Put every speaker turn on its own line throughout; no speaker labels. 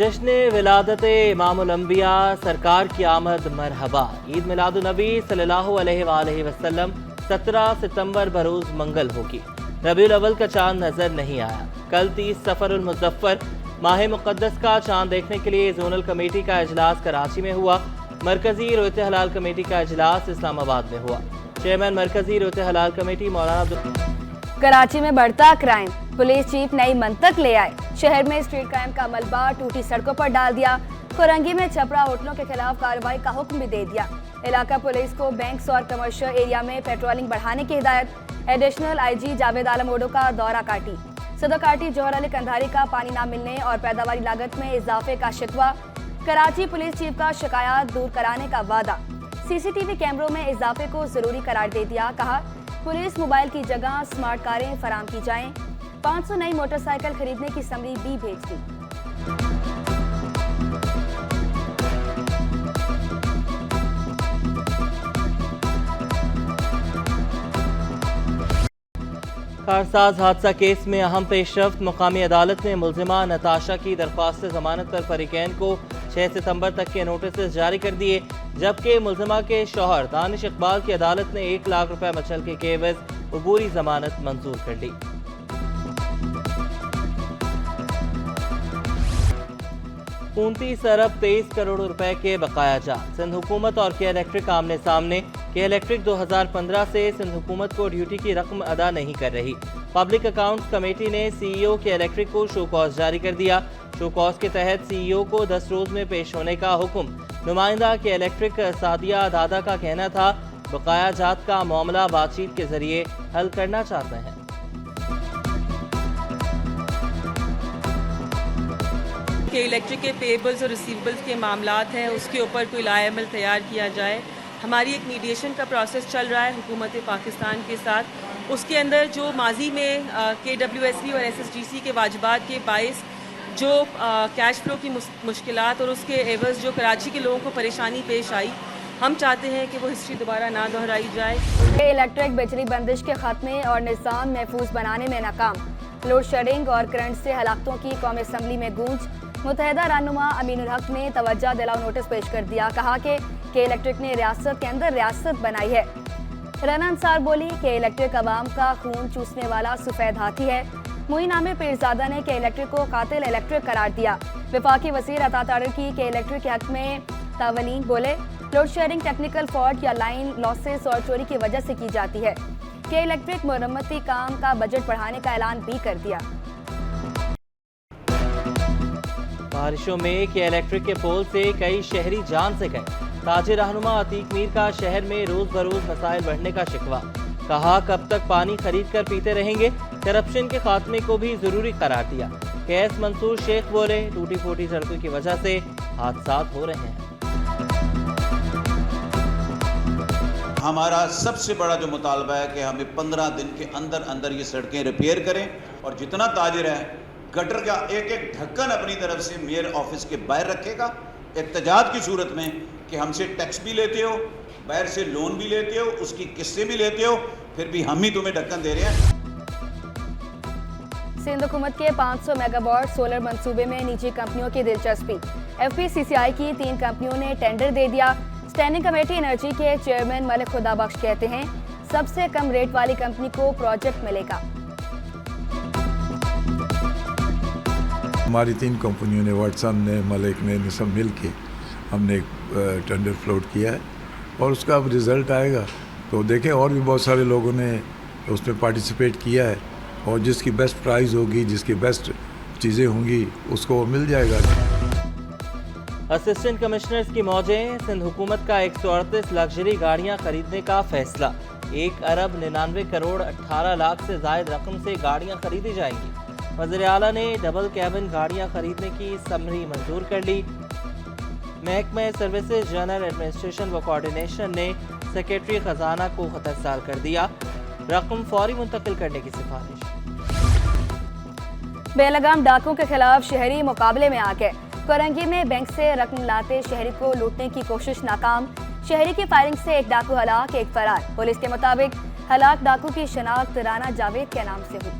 जश्न विलादत इमामुल अंबिया सरकार की आमद मरहबा। ईद मिलादुन्नबी सल्लल्लाहु अलैहि वसल्लम 17 सितंबर बरोज मंगल होगी। रबीउल अव्वल का चांद नजर नहीं आया। कल 30 सफरुल मुज़फ्फर माह मुक़द्दस का चांद देखने के लिए जोनल कमेटी का इजलास कराची में हुआ। मरकजी रोयत हलाल कमेटी का इजलास इस्लामाबाद में हुआ। चेयरमैन मरकजी रोयत हलाल कमेटी मौलाना
कराची में बढ़ता क्राइम, पुलिस चीफ नई मंतक ले आए। शहर में स्ट्रीट क्राइम का मलबा टूटी सड़कों पर डाल दिया। कोरंगी में छपरा होटलों के खिलाफ कार्रवाई का हुक्म भी दे दिया। इलाका पुलिस को बैंक्स और कमर्शियल एरिया में पेट्रोलिंग बढ़ाने की हिदायत। एडिशनल आईजी जावेद आलम ओडो का दौरा काटी। सदर काटी जौहर अली कंधारी का पानी न मिलने और पैदावारी लागत में इजाफे का शिकवा। कराची पुलिस चीफ का शिकायत दूर कराने का वादा। सीसीटीवी कैमरों में इजाफे को जरूरी करार दे दिया। कहा पुलिस मोबाइल की जगह स्मार्ट कारें फराम की जाएं। 500 नई मोटरसाइकिल खरीदने की समरी भी भेज दी।
कारसाज हादसा केस में अहम पेशरफ्त। मुकामी अदालत ने मुल्जिमा नताशा की दरख्वास्त जमानत पर फरीकैन को 6 सितंबर तक के नोटिस जारी कर दिए, जबकि मुल्जिमा के शौहर दानिश इकबाल की अदालत ने 1 लाख रुपए मचल के एवज अबूरी जमानत मंजूर कर ली। 29 अरब 23 करोड़ रुपए के बकाया जा। सिंध हुकूमत और के इलेक्ट्रिक आमने सामने। के इलेक्ट्रिक 2015 से सिंध हुकूमत को ड्यूटी की रकम अदा नहीं कर रही। पब्लिक अकाउंट्स कमेटी ने सीईओ के इलेक्ट्रिक को शो कॉज जारी कर दिया। शो कॉज के तहत सीईओ को 10 रोज में पेश होने का हुक्म। नुमाइंदा के इलेक्ट्रिक सादिया दादा का कहना था बकाया जात का मामला बातचीत के जरिए हल करना चाहते हैं।
के इलेक्ट्रिक के पेबल्स और रिसीवेबल्स के मामलात हैं, उसके ऊपर कोई लाएमल तैयार किया जाए। हमारी एक मीडिएशन का प्रोसेस चल रहा है हुकूमत पाकिस्तान के साथ। उसके अंदर जो माजी में KWSB और SSDC के वाजिबात के बाइस जो कैश फ्लो की मुश्किलात और उसके एवज जो कराची के लोगों को परेशानी पेश आई, हम चाहते हैं कि वो हिस्ट्री दोबारा ना दोहराई जाए।
इलेक्ट्रिक बिजली बंदिश के खात्मे और निज़ाम महफूज बनाने में नाकाम। लोड शेडिंग और करंट से हलाकतों की कौमी असम्बली में गूंज। मुतहदा रहनुमा अमीनुल हक ने तवज्जो दिलाओ नोटिस पेश कर दिया। कहा कि इलेक्ट्रिक ने रियासत के अंदर रियासत बनाई है। रना अंसार बोली कि इलेक्ट्रिक अवाम का खून चूसने वाला सफेद हाथी है। मोइन आमिर पीरजादा ने के इलेक्ट्रिक को कातिल इलेक्ट्रिक करार दिया। वफाकी वज़ीर अता तारकी के इलेक्ट्रिक के हक में तावलीन बोले लोड शेडिंग टेक्निकल फॉल्ट या लाइन लॉसेस और चोरी की वजह से की जाती है। के इलेक्ट्रिक मरम्मती काम का बजट बढ़ाने का ऐलान भी कर दिया।
बारिशों में के इलेक्ट्रिक के पोल से कई शहरी जान से गए। ताजिर रहनुमा अतीक मीर का शहर में रोज बरोज मसाइल बढ़ने का शिकवा। कहा कब तक पानी खरीद कर पीते रहेंगे। करप्शन के खात्मे को भी जरूरी करार दिया। कैस मंसूर शेख बोले टूटी फूटी सड़कों की वजह से हादसा हो रहे हैं।
हमारा सबसे बड़ा जो मुतालबा है कि हमें 15 दिन के अंदर अंदर ये सड़कें रिपेयर करें और जितना ताजिर है गटर का एक एक ढक्कन अपनी तरफ से मेयर ऑफिस के बाहर रखेगा। एहतजाज की सूरत में कि हमसे टैक्स भी लेते हो, बाहर से लोन भी लेते हो, उसकी किस्तें भी लेते हो, फिर भी हम ही तुम्हें ढक्कन दे रहे हैं।
सिंध हुकूमत के 500 मेगावाट सोलर मंसूबे में निजी कंपनियों की दिलचस्पी। FPCCI की 3 कंपनियों ने टेंडर दे दिया। स्टैंडिंग कमेटी एनर्जी के चेयरमैन मलिक खुदा बख्श कहते हैं सबसे कम रेट वाली कंपनी को प्रोजेक्ट मिलेगा।
हमारी 3 कंपनियों ने वाटसन ने मलिक ने सब मिल के हमने एक टेंडर फ्लोट किया है और उसका अब रिज़ल्ट आएगा तो देखें। और भी बहुत सारे लोगों ने उसमें पार्टिसिपेट किया है और जिसकी बेस्ट प्राइस होगी, जिसकी बेस्ट चीज़ें होंगी, उसको मिल जाएगा।
असिस्टेंट कमिश्नर्स की मौजें। सिंध हुकूमत का 138 लग्जरी गाड़ियां खरीदने का फैसला। 1 अरब 99 करोड़ 18 लाख से जायद रकम से गाड़ियां खरीदी जाएंगी। वज़ीर आला ने डबल कैबिन गाड़ियां खरीदने की समरी मंजूर कर ली। महकमा सर्विसेज जनरल एडमिनिस्ट्रेशन व कोऑर्डिनेशन ने सेक्रेटरी खजाना को खत अरसाल कर दिया। रकम फौरी मुंतकिल करने की सिफारिश।
बेलगाम डाकुओं के खिलाफ शहरी मुकाबले में आ गए। कोरंगी में बैंक से रकम लाते शहरी को लूटने की कोशिश नाकाम। शहरी की फायरिंग से 1 डाकू हलाक, 1 फरार। पुलिस के मुताबिक हलाक डाकू की शनाख्त राना जावेद के नाम से हुई।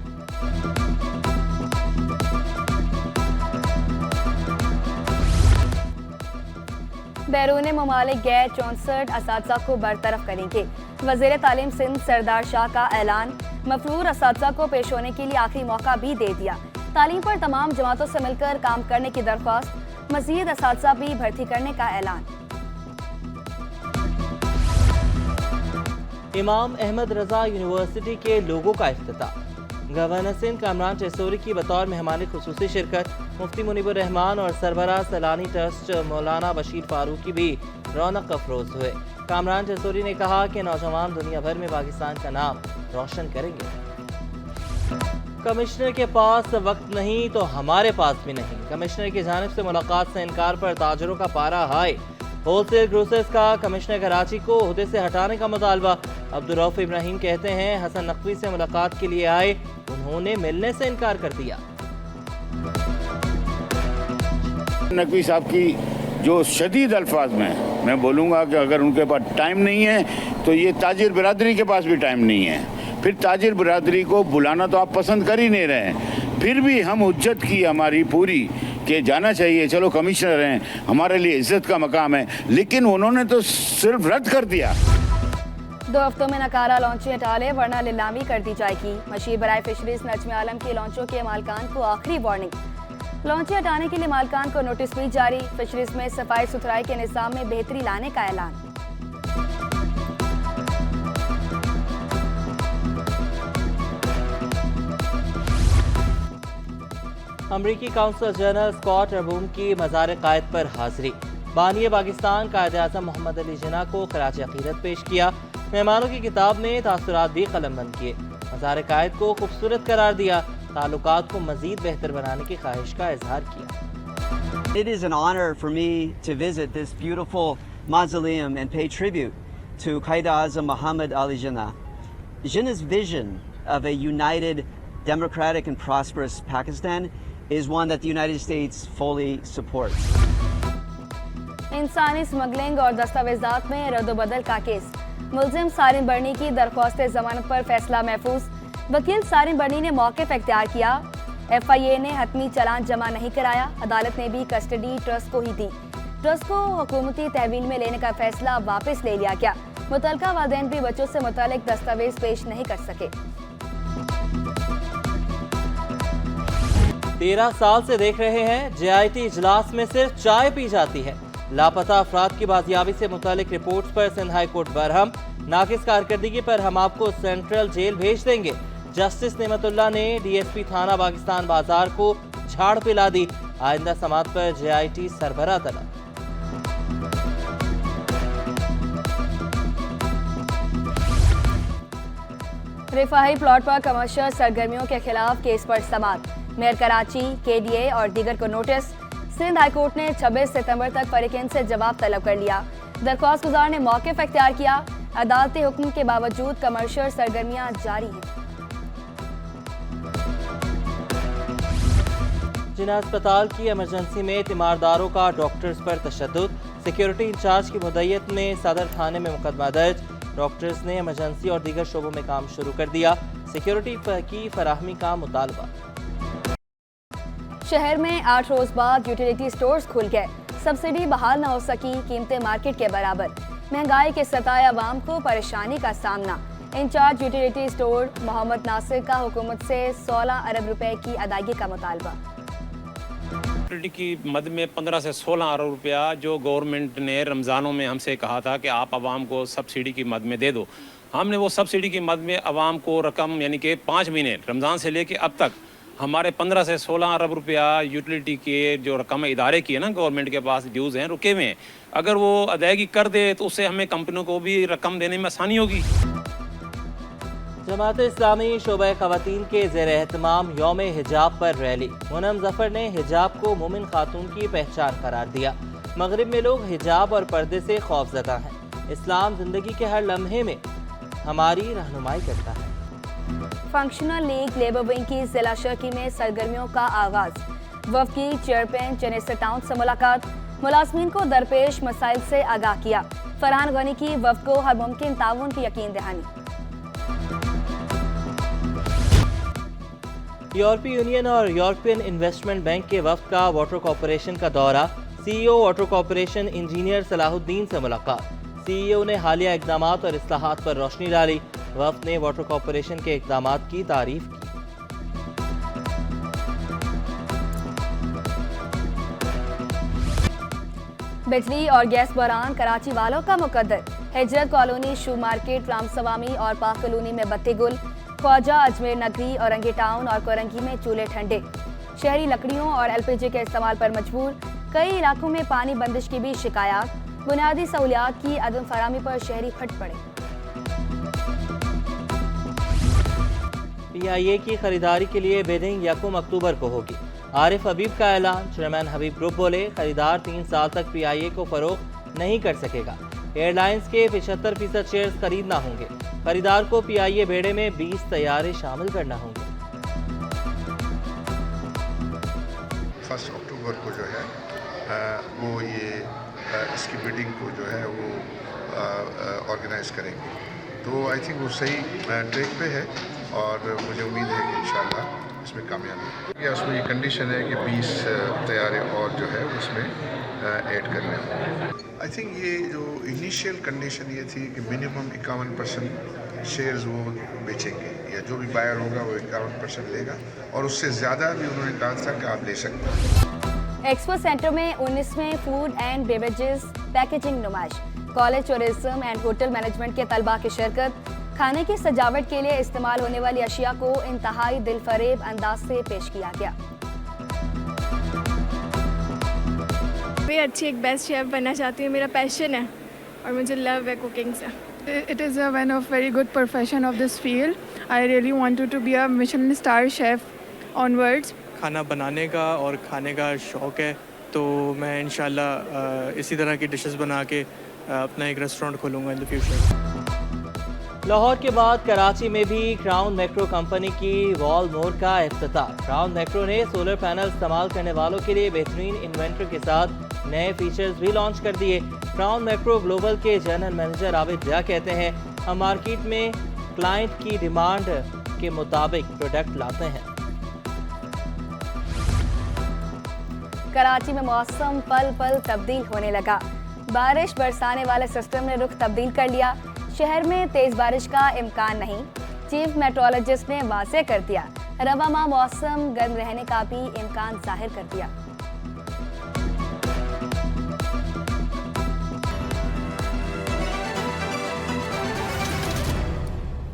बैरून ममालिक गैर 64 असातिज़ा को बरतरफ करेंगे। वज़ीर तालीम सिंध सरदार शाह का ऐलान। मफरूर असातिज़ा को पेश होने के लिए आखिरी मौका भी दे दिया। तालीम पर तमाम जमातों से मिलकर काम करने की दरख्वास्त। मज़ीद असातिज़ा भी भर्ती करने का ऐलान।
इमाम अहमद रजा यूनिवर्सिटी के लोगों का इफ्तिताह। गवर्नर सिंध कामरान चेसोरी की बतौर मेहमान खुसूसी शिरकत। मुफ्ती मुनीबुर रहमान और सरबराह सलानी ट्रस्ट मौलाना बशीर फारूकी भी रौनक अफरोज हुए। कामरान चेसोरी ने कहा कि नौजवान दुनिया भर में पाकिस्तान का नाम रोशन करेंगे। कमिश्नर के पास वक्त नहीं तो हमारे पास भी नहीं। कमिश्नर की जानिब से मुलाकात से इनकार पर ताजरों का पारा हाई। होलसेल ग्रोसर्स का कमिश्नर कराची को ओहदे से हटाने का मुतालबा। अब्दुर्रऊफ इब्राहिम कहते हैं हसन नकवी से मुलाकात के लिए आए, उन्होंने मिलने से इनकार कर दिया।
नकवी साहब की जो शदीद अल्फाज में मैं बोलूँगा कि अगर उनके पास टाइम नहीं है तो ये ताजिर बिरादरी के पास भी टाइम नहीं है। फिर ताजिर बिरादरी को बुलाना तो आप पसंद कर ही नहीं रहे हैं। फिर भी हम हुज्जत की हमारी पूरी कि जाना चाहिए, चलो कमिश्नर हैं, हमारे लिए इज्जत का मकाम है, लेकिन उन्होंने तो सिर्फ रद्द कर दिया।
2 हफ्तों में नकारा लॉन्चें हटा ले वरना नीलामी कर दी जाएगी। मशीर बराए फिशरीज नजम आलम की लॉन्चों के मालकान को आखिरी वार्निंग। लॉन्चें हटाने के लिए मालकान को नोटिस भी जारी। फिशरीज में सफाई सुथराई के निज़ाम में बेहतरी लाने का ऐलान।
अमरीकी काउंसल जनरल स्कॉट अरबूम की मज़ार कायद पर हाजिरी। बानी पाकिस्तान कायद आज़म मोहम्मद अली जिन्ना को खराज अकीदत पेश किया। मेहमानों की किताब में तासुरात भी कलमबंद किए। मज़ार कायद को खूबसूरत करार दिया। ताल्लुकात को मज़ीद बेहतर बनाने की ख्वाहिश का इजहार किया।
It is an honor for me to visit this beautiful mausoleum and pay tribute to Qaeda-Azam Muhammad Ali Jinnah. Jinnah's vision of a united, democratic and prosperous Pakistan is one that the United States fully supports.
इंसानी smuggling और दस्तावेजात में रद्द-बदल का case. मुलजिम सारिन बर्नी की दरख्वास्त जमानत पर फैसला महफूज। वकील सारिन बर्नी ने मौक़िफ़ इख्तियार किया। FIA ने हतमी चालान जमा नहीं कराया। अदालत ने भी कस्टडी ट्रस्ट को ही दी। ट्रस्ट को हुकूमती तहवील में लेने का फैसला वापस ले लिया गया। मुतल्लिका वालिदैन भी बच्चों से मुतालिक दस्तावेज पेश नहीं कर सके।
13 साल से देख रहे हैं JIT इजलास में सिर्फ चाय पी जाती है। लापता अफराद की बाजियाबी से मुतालिक रिपोर्ट्स पर सिंध हाई कोर्ट बरहम। नाकिस कारकर्दगी पर हम आपको सेंट्रल जेल भेज देंगे। जस्टिस नेमतुल्लाह ने DSP थाना पाकिस्तान बाजार को झाड़ पिला दी। आइंदा समात पर JIT सरबराह तलब।
रिफाही प्लॉट पर कमर्शियल सरगर्मियों के खिलाफ केस पर समात। मेयर कराची, KDA और दीगर को नोटिस। सिंध हाई कोर्ट ने 26 सितंबर तक फरीकैन से जवाब तलब कर लिया। दरख्वास्त गुजार ने मौक़िफ़ इख्तियार किया। अदालती हुक्म के बावजूद कमर्शियल सरगर्मियां जारी हैं।
जिन्ना अस्पताल की इमरजेंसी में तीमारदारों का डॉक्टर्स पर तशद्दुद। सिक्योरिटी इंचार्ज की मुद्दत में सदर थाने में मुकदमा दर्ज। डॉक्टर्स ने इमरजेंसी और दीगर शोबों में काम शुरू कर दिया। सिक्योरिटी की फराहमी का मुतालबा।
शहर में 8 रोज बाद यूटिलिटी स्टोर्स खुल गए। सब्सिडी बहाल न हो सकी, कीमतें मार्केट के बराबर। महंगाई के सताए अवाम को परेशानी का सामना। Incharge utility store Mohammad Nasir का हुकूमत से 16 अरब रुपए की अदायगी का मुतालबा।
यूटिलिटी की मद में 15 से 16 अरब रुपया जो गवर्नमेंट ने रमज़ानों में हमसे कहा था कि आप आवाम को सब्सिडी की मद में दे दो। हमने वो सब्सिडी की मद में आवाम को रकम यानी कि 5 महीने रमज़ान से लेके अब तक हमारे 15 से 16 अरब रुपया यूटिलिटी के जो रकम इदारे की है ना गवर्नमेंट के पास ड्यूज़ हैं रुके हुए हैं। अगर वो अदायगी कर दे तो उससे हमें कंपनियों को भी रकम देने में आसानी होगी।
जमात इस्लामी शोबा ख़वातीन के ज़ेर एहतमाम यौम हिजाब पर रैली। मुनम जफ़र ने हिजाब को मोमिन खातून की पहचान करार दिया। मगरिब में लोग हिजाब और पर्दे से खौफज़दा हैं। इस्लाम ज़िंदगी के हर लम्हे में हमारी रहनुमाई करता है।
फंक्शनल लीग लेबर विंग की जिला शर्की में सरगर्मियों का आगाज। वफ़द की चेयरमैन चेनेस्टर टाउन से मुलाकात। मुलाजमीन को दरपेश मसाइल से आगाह किया। फरहान गनी की वफ़द को हर मुमकिन ताउन की यकीन दहानी। यूरोपीय
यूनियन और यूरोपियन इन्वेस्टमेंट बैंक के वफ़द का वाटर कॉरपोरेशन का दौरा। CEO water corporation engineer Salahuddin से मुलाकात। सीईओ ने हालिया इकदाम और इस्लाहात पर रोशनी डाली। वफ्द ने वाटर कॉरपोरेशन के इकदाम की तारीफ की।
बिजली और गैस बहरान कराची वालों का मुकद्दर। हिजरत कॉलोनी, शू मार्केट, रामसवामी और पाक कॉलोनी में बत्ती गुल। ख्वाजा, अजमेर नगरी, औरंगी टाउन और कोरंगी में चूल्हे ठंडे। शहरी लकड़ियों और एलपीजी के इस्तेमाल पर मजबूर। कई इलाकों में पानी बंदिश की भी शिकायत। बुनियादी सहूलियात की अदम फराहमी पर शहरी फट पड़े।
PIA की खरीदारी के लिए बिडिंग 1 अक्टूबर को होगी। आरिफ हबीब का ऐलान। चेयरमैन हबीब ग्रुप बोले, खरीदार 3 साल तक PIA को फरोख्त नहीं कर सकेगा। एयरलाइंस के 75% शेयर्स खरीदना होंगे। खरीदार को PIA बेड़े में 20 तैयारे शामिल करना होंगे।
1 अक्टूबर को जो है वो ये इसकी बिडिंग को जो है वो ऑर्गेनाइज करेंगे। तो आई थिंक वो सही ट्रैक पे है और मुझे उम्मीद है कि इंशाल्लाह इसमें कामयाबी। या उसमें ये कंडीशन है कि 20 तैयारे और जो है उसमें ऐड करने होंगे। आई थिंक ये जो इनिशियल कंडीशन ये थी कि मिनिमम 51% शेयर्स वो बेचेंगे या जो भी बायर होगा वो 51% लेगा और उससे ज़्यादा भी उन्होंने कहा था कि आप ले सकते हैं।
एक्सपो सेंटर में 19वें फूड एंड बेवरेजेस पैकेजिंग नुमाइश। College tourism and hotel management के तलबा की शिरकत। खाने की सजावट के लिए इस्तेमाल होने वाली अशिया को इंतहाई दिलफरेब अंदाज से पेश किया गया।
मैं अच्छी एक बेस्ट शेफ बनना चाहती हूँ, मेरा पैशन है और मुझे लव है कुकिंग से।
It is one of very good profession of this field. I really wanted to be a Michelin star chef onwards.
खाना बनाने का और खाने का शौक़ है, तो मैं इंशाल्लाह इसी तरह की डिशेस बना के अपना एक रेस्टोरेंट खोलूँगा इन द फ्यूचर।
लाहौर के बाद कराची में भी क्राउन मैक्रो कंपनी की वॉल मोर का इफ्तिताह। क्राउन मैक्रो ने सोलर पैनल इस्तेमाल करने वालों के लिए बेहतरीन इन्वेंटर के साथ नए फीचर्स भी लॉन्च कर दिए। क्राउन मैक्रो ग्लोबल के जनरल मैनेजर आबिद जिया कहते हैं, हम मार्केट में क्लाइंट की डिमांड के मुताबिक प्रोडक्ट लाते हैं।
कराची में मौसम पल पल तब्दील होने लगा। बारिश बरसाने वाले सिस्टम ने रुख तब्दील कर लिया। शहर में तेज बारिश का इम्कान नहीं। चीफ मेट्रोलॉजिस्ट ने वाज़ेह कर दिया। रवा माह मौसम गर्म रहने का भी इम्कान जाहिर कर दिया।